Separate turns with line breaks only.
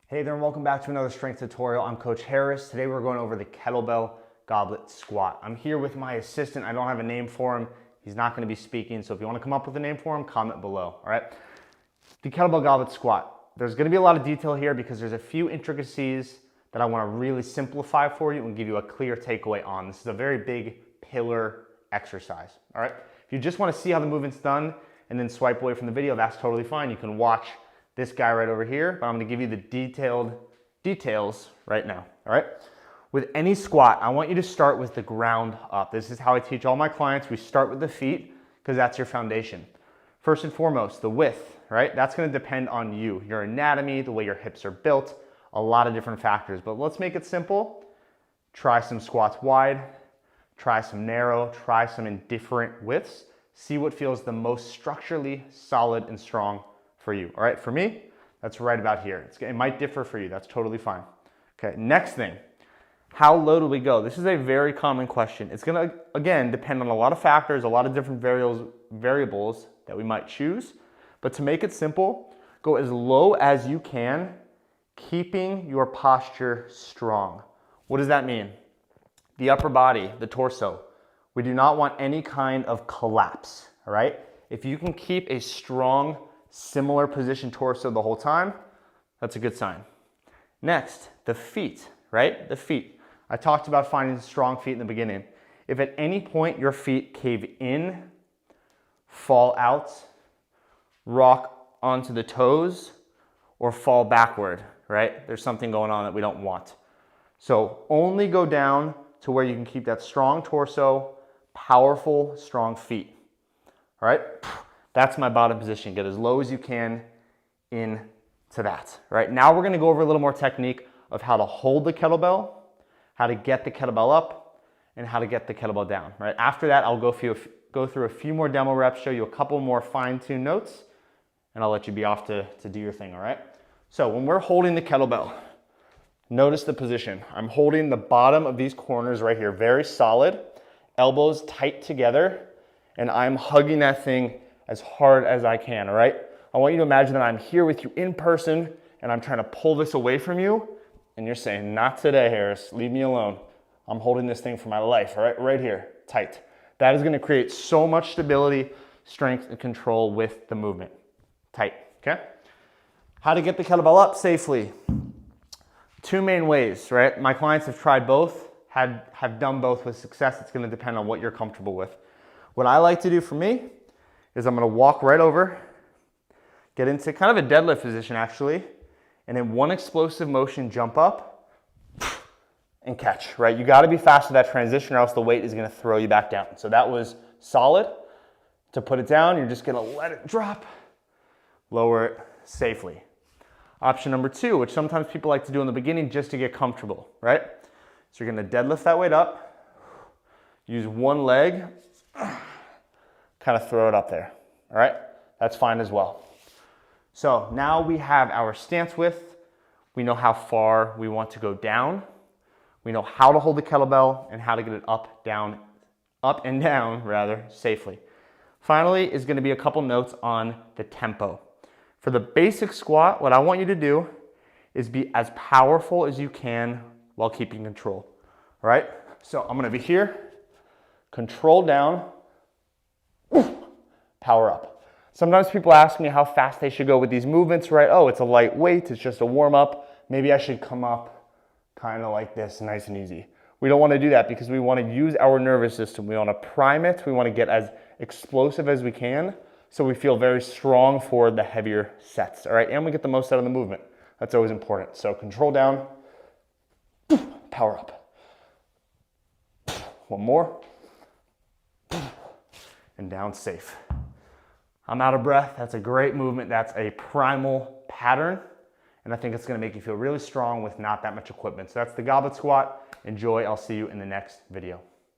Hey there and welcome back to another strength tutorial. I'm Coach Harris. Today we're going over the kettlebell goblet squat. I'm here with my assistant. I don't have a name for him. He's not going to be speaking, so if you want to come up with a name for him, comment below, all right? The kettlebell goblet squat. There's going to be a lot of detail here because there's a few intricacies that I want to really simplify for you and give you a clear takeaway on. This is a very big pillar exercise, all right? If you just want to see how the movement's done and then swipe away from the video, that's totally fine. You can watch this guy right over here, but I'm gonna give you the details right now, all right? With any squat, I want you to start with the ground up. This is how I teach all my clients. We start with the feet because that's your foundation. First and foremost, the width, right? That's gonna depend on you, your anatomy, the way your hips are built, a lot of different factors, but let's make it simple. Try some squats wide, try some narrow, try some in different widths. See what feels the most structurally solid and strong for you, all right? For me, that's right about here. It might differ for you, that's totally fine. Okay, next thing, how low do we go? This is a very common question. It's gonna, again, depend on a lot of factors, a lot of different variables that we might choose, but to make it simple, go as low as you can, keeping your posture strong. What does that mean? The upper body, the torso, we do not want any kind of collapse, all right? If you can keep a strong, similar position torso the whole time, that's a good sign. Next, the feet, right? The feet. I talked about finding strong feet in the beginning. If at any point your feet cave in, fall out, rock onto the toes, or fall backward, right? There's something going on that we don't want. So only go down to where you can keep that strong torso, powerful, strong feet, all right? That's my bottom position. Get as low as you can into that. Right now we're gonna go over a little more technique of how to hold the kettlebell, how to get the kettlebell up, and how to get the kettlebell down. Right after that, I'll go through a few more demo reps, show you a couple more fine-tuned notes, and I'll let you be off to do your thing, all right? So when we're holding the kettlebell, notice the position. I'm holding the bottom of these corners right here, very solid, elbows tight together, and I'm hugging that thing as hard as I can, all right? I want you to imagine that I'm here with you in person and I'm trying to pull this away from you and you're saying, not today, Harris, leave me alone. I'm holding this thing for my life, all right? Right here, tight. That is gonna create so much stability, strength, and control with the movement. Tight, okay? How to get the kettlebell up safely. Two main ways, right? My clients have tried both, have done both with success. It's gonna depend on what you're comfortable with. What I like to do for me is I'm gonna walk right over, get into kind of a deadlift position actually, and in one explosive motion, jump up and catch, right? You gotta be fast with that transition or else the weight is gonna throw you back down. So that was solid. To put it down, you're just gonna let it drop, lower it safely. Option number two, which sometimes people like to do in the beginning just to get comfortable, right? So you're gonna deadlift that weight up, use one leg, kind of throw it up there, all right? That's fine as well. So now we have our stance width. We know how far we want to go down. We know how to hold the kettlebell and how to get it up and down rather, safely. Finally is gonna be a couple notes on the tempo. For the basic squat, what I want you to do is be as powerful as you can while keeping control, all right? So I'm gonna be here, control down, power up. Sometimes people ask me how fast they should go with these movements, right? Oh, it's a light weight, it's just a warm up. Maybe I should come up kind of like this, nice and easy. We don't want to do that because we want to use our nervous system. We want to prime it. We want to get as explosive as we can so we feel very strong for the heavier sets, all right? And we get the most out of the movement. That's always important. So control down, power up. One more. And down safe. I'm out of breath. That's a great movement. That's a primal pattern. And I think it's gonna make you feel really strong with not that much equipment. So that's the goblet squat. Enjoy. I'll see you in the next video.